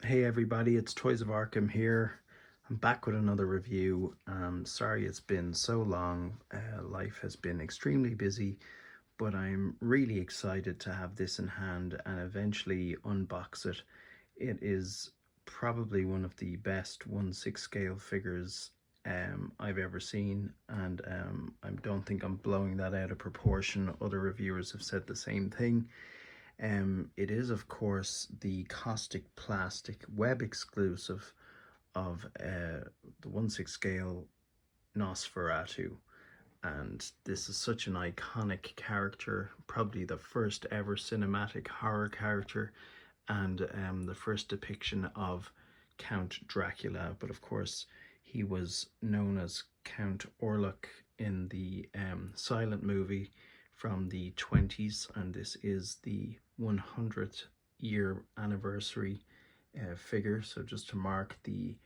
Hey everybody, it's Toys of Arkham here. I'm back with another review. Sorry it's been so long. Life has been extremely busy, but I'm really excited to have this in hand and eventually unbox it. It is probably one of the best 1/6 scale figures I've ever seen, and I don't think I'm blowing that out of proportion. Other reviewers have said the same thing. It is, of course, the Kaustic Plastik web exclusive of the 1/6 scale Nosferatu. And this is such an iconic character, probably the first ever cinematic horror character, and the first depiction of Count Dracula. But of course, he was known as Count Orlok in the silent movie from the 20s, and this is the 100th year anniversary figure. So just to mark the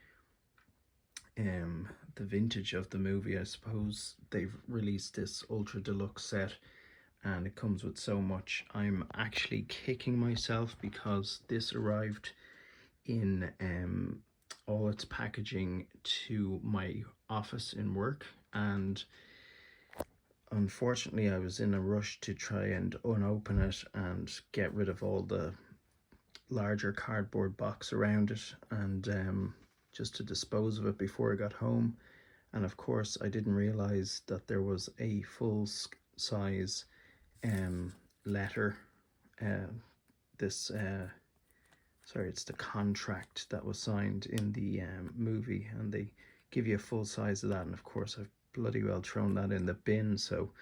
vintage of the movie, I suppose they've released this ultra deluxe set, and it comes with so much. I'm actually kicking myself because this arrived in all its packaging to my office in work, and unfortunately I was in a rush to try and unopen it and get rid of all the larger cardboard box around it, and just to dispose of it before I got home. And of course I didn't realize that there was a full size letter. This sorry, it's the contract that was signed in the movie, and they give you a full size of that, and of course I've bloody well thrown that in the bin. So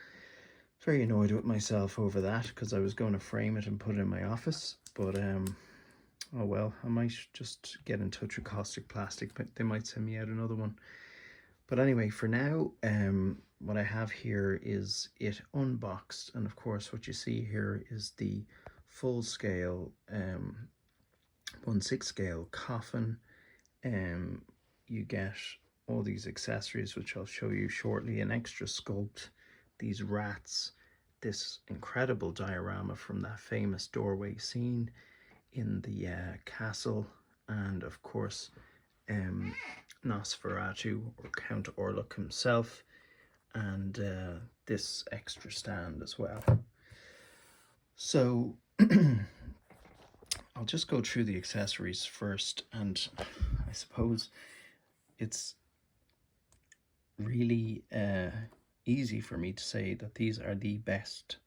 very annoyed with myself over that, because I was going to frame it and put it in my office, but oh well, I might just get in touch with Kaustic Plastik, but they might send me out another one. But anyway, for now, what I have here is it unboxed, and of course what you see here is the full scale 1/6 scale coffin. You get all these accessories, which I'll show you shortly, an extra sculpt, these rats, this incredible diorama from that famous doorway scene in the castle, and of course Nosferatu, or Count Orlok himself, and this extra stand as well. So I'll just go through the accessories first, and I suppose it's really easy for me to say that these are the best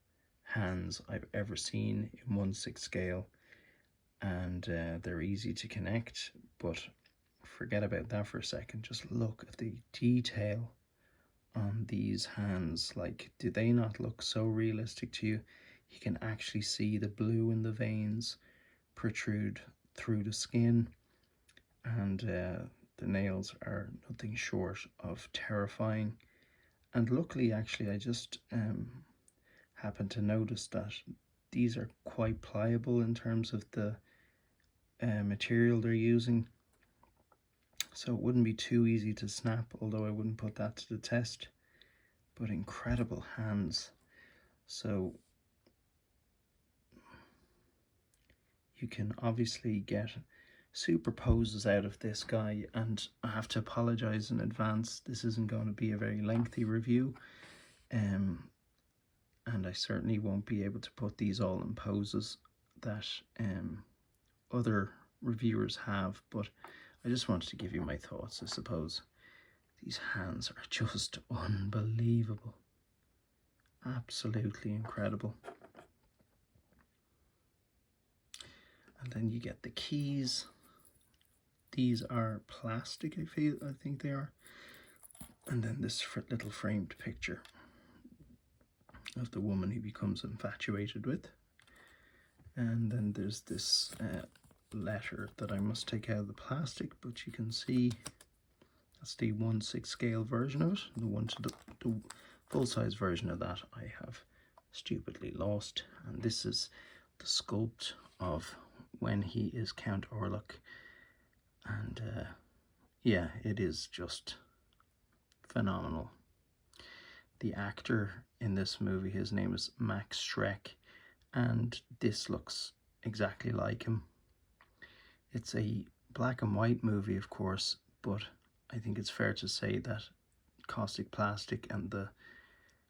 hands I've ever seen in 1/6 scale, and they're easy to connect. But forget about that for a second. Just look at the detail on these hands. Like, do they not look so realistic to you? You can actually see the blue in the veins protrude through the skin, and the nails are nothing short of terrifying. And luckily, actually, I just happened to notice that these are quite pliable in terms of the material they're using, so it wouldn't be too easy to snap, although I wouldn't put that to the test. But incredible hands. So you can obviously get superposes out of this guy, and I have to apologize in advance. This isn't going to be a very lengthy review, and I certainly won't be able to put these all in poses that other reviewers have, but I just wanted to give you my thoughts, I suppose. These hands are just unbelievable. Absolutely incredible. And then you get the keys. These are plastic, I think they are. And then this little framed picture of the woman he becomes infatuated with. And then there's this letter that I must take out of the plastic, but you can see that's the 1/6 scale version of it. The full-size version of that I have stupidly lost, and this is the sculpt of when he is Count Orlok, and yeah, it is just phenomenal. The actor in this movie, his name is Max Schreck, and this looks exactly like him. It's a black and white movie, of course, but I think it's fair to say that Kaustic Plastik and the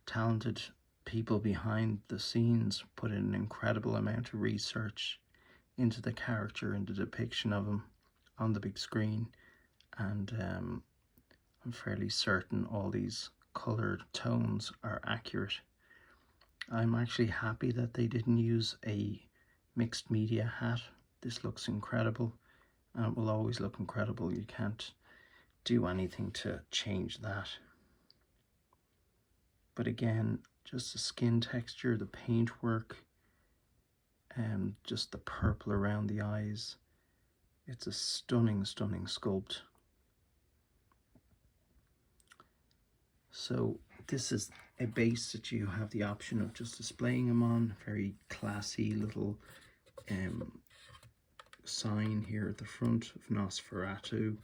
talented people behind the scenes put in an incredible amount of research into the character and the depiction of him on the big screen, and I'm fairly certain all these colored tones are accurate. I'm actually happy that they didn't use a mixed media hat. This looks incredible, and it will always look incredible. You can't do anything to change that. But again, just the skin texture, the paintwork, and just the purple around the eyes. It's a stunning, stunning sculpt. So this is a base that you have the option of just displaying them on. Very classy little sign here at the front of Nosferatu,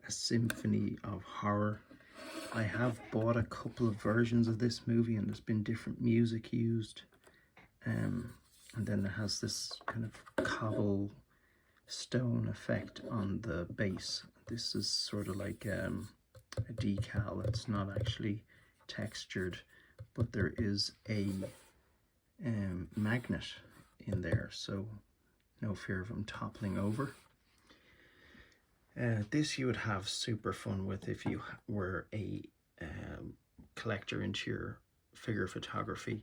a symphony of horror. I have bought a couple of versions of this movie, and there's been different music used. And then it has this kind of cobble stone effect on the base. This is sort of like a decal. It's not actually textured, but there is a magnet in there, so no fear of them toppling over. This you would have super fun with if you were a collector into your figure photography.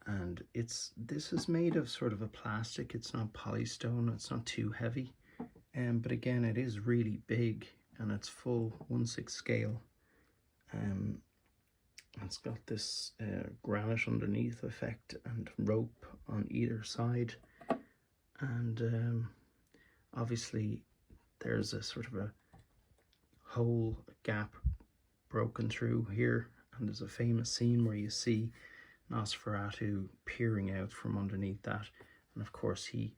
And this is made of sort of a plastic. It's not polystone, it's not too heavy, but again, it is really big, and it's full 1/6 scale. It's got this granite underneath effect and rope on either side, and obviously there's a sort of a hole, gap broken through here, and there's a famous scene where you see Nosferatu peering out from underneath that, and of course he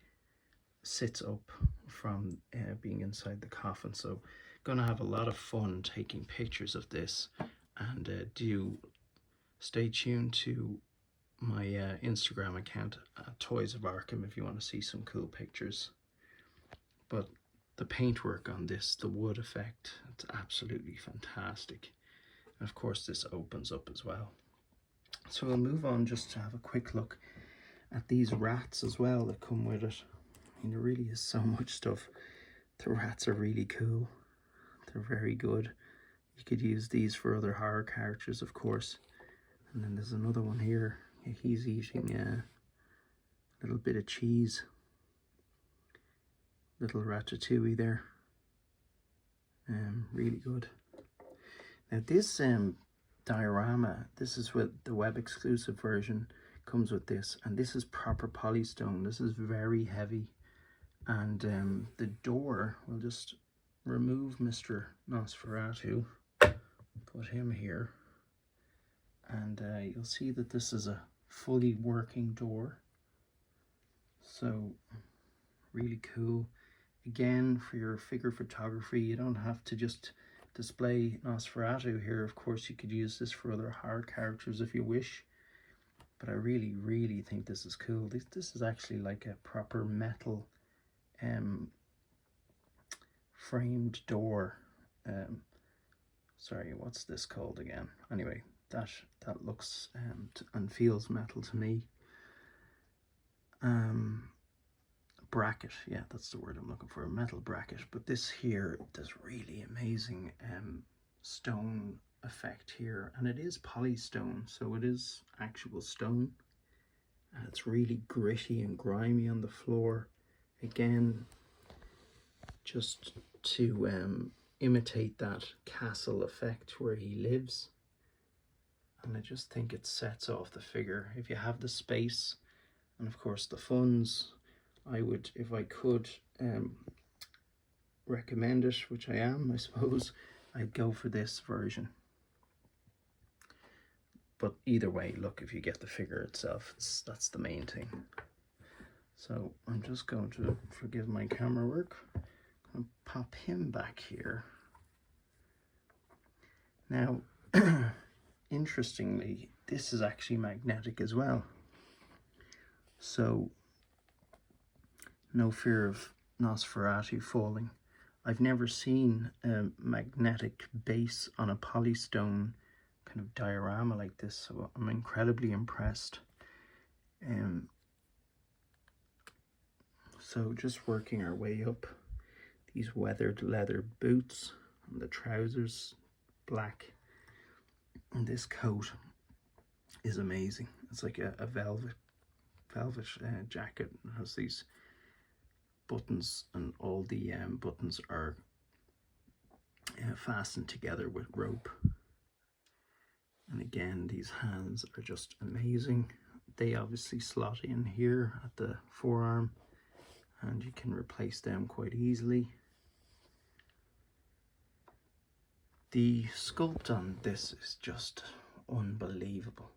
sits up from being inside the coffin. So gonna have a lot of fun taking pictures of this, and do stay tuned to my Instagram account, Toys of Arkham, if you want to see some cool pictures. But the paintwork on this, the wood effect, it's absolutely fantastic. And of course this opens up as well. So we'll move on just to have a quick look at these rats as well that come with it. I mean, there really is so much stuff. The rats are really cool. They're very good. You could use these for other horror characters, of course. And then there's another one here. He's eating a little bit of cheese. Little ratatouille there. Really good. Now this diorama, this is what the web exclusive version comes with this, and this is proper polystone. This is very heavy, and the door, we'll just remove Mr. Nosferatu, put him here, and you'll see that this is a fully working door. So really cool. Again, for your figure photography, you don't have to just display Nosferatu here. Of course, you could use this for other horror characters if you wish, but I really, really think this is cool. This is actually like a proper metal framed door. Sorry, what's this called again? Anyway, that looks and feels metal to me. Bracket, yeah, that's the word I'm looking for, a metal bracket. But this here does really amazing stone effect here, and it is polystone, so it is actual stone, and it's really gritty and grimy on the floor, again just to imitate that castle effect where he lives. And I just think it sets off the figure. If you have the space and of course the funds, I would, if I could recommend it, which I am, I suppose, I'd go for this version. But either way, look, if you get the figure itself, that's the main thing. So I'm just going to, forgive my camera work, I'm going to pop him back here. Now, interestingly, this is actually magnetic as well. So no fear of Nosferatu falling. I've never seen a magnetic base on a polystone kind of diorama like this, so I'm incredibly impressed. So just working our way up, these weathered leather boots, and the trousers black, and this coat is amazing. It's like a velvet jacket. It has these buttons, and all the buttons are fastened together with rope. And again, these hands are just amazing. They obviously slot in here at the forearm, and you can replace them quite easily. The sculpt on this is just unbelievable.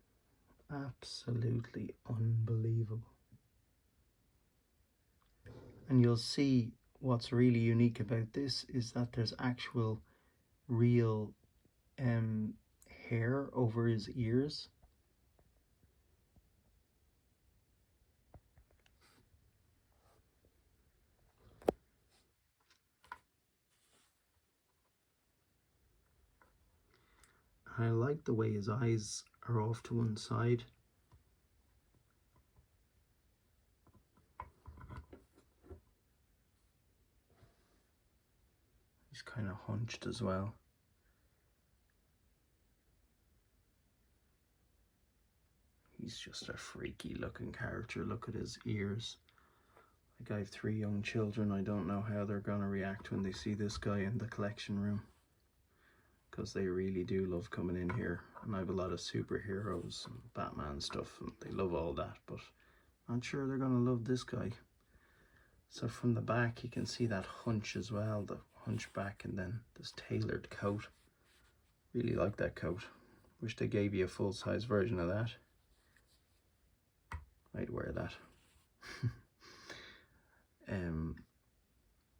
Absolutely unbelievable. And you'll see what's really unique about this is that there's actual real hair over his ears. I like the way his eyes are off to one side. He's kind of hunched as well. He's just a freaky looking character. Look at his ears. Like, I have 3 young children. I don't know how they're going to react when they see this guy in the collection room, because they really do love coming in here. And I have a lot of superheroes and Batman stuff, and they love all that, but I'm sure they're going to love this guy. So from the back you can see that hunch as well, the hunchback, and then this tailored coat. Really like that coat. Wish they gave you a full-size version of that. I'd wear that.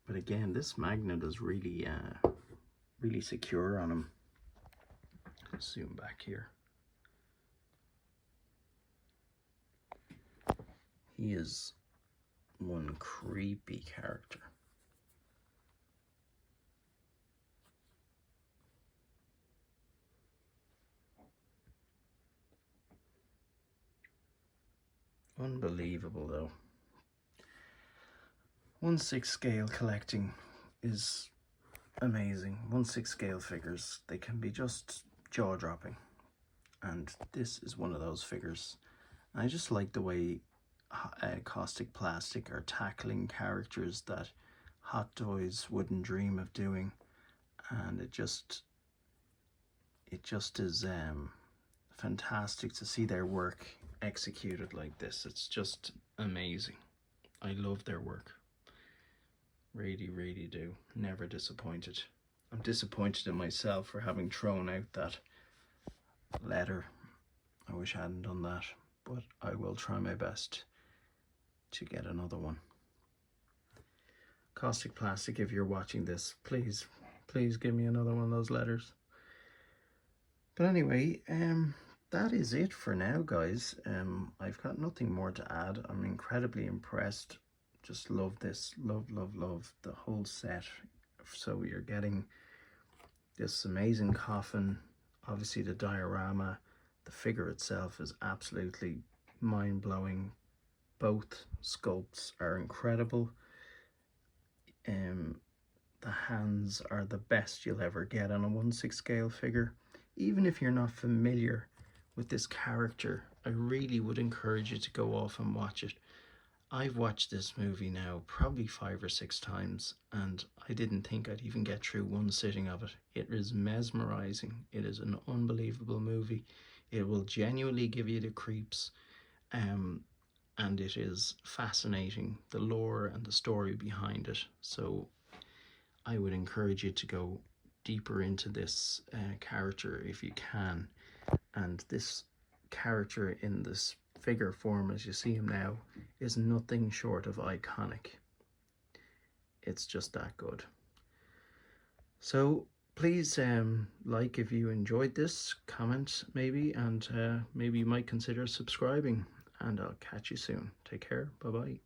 But again, this magnet is really really secure on him. Zoom back here. He is one creepy character. Unbelievable though. 1/6 scale collecting is amazing. 1/6 scale figures, they can be just jaw-dropping, and this is one of those figures. I just like the way Kaustic Plastik are tackling characters that Hot Toys wouldn't dream of doing, and it just is fantastic to see their work executed like this. It's just amazing. I love their work. Really, really do. Never disappointed. I'm disappointed in myself for having thrown out that letter. I wish I hadn't done that, but I will try my best to get another one. Kaustic Plastik, if you're watching this, please give me another one of those letters. But anyway, that is it for now, guys. I've got nothing more to add. I'm incredibly impressed. Just love this. Love the whole set. So you're getting this amazing coffin, obviously the diorama, the figure itself is absolutely mind-blowing. Both sculpts are incredible. The hands are the best you'll ever get on a 1/6 scale figure. Even if you're not familiar with this character, I really would encourage you to go off and watch it. I've watched this movie now probably 5 or 6 times, and I didn't think I'd even get through one sitting of it. It is mesmerizing. It is an unbelievable movie. It will genuinely give you the creeps, and it is fascinating, the lore and the story behind it. So I would encourage you to go deeper into this character if you can. And this character in this figure form, as you see him now, is nothing short of iconic. It's just that good. So please like if you enjoyed this, comment maybe, and maybe you might consider subscribing, and I'll catch you soon. Take care. Bye bye.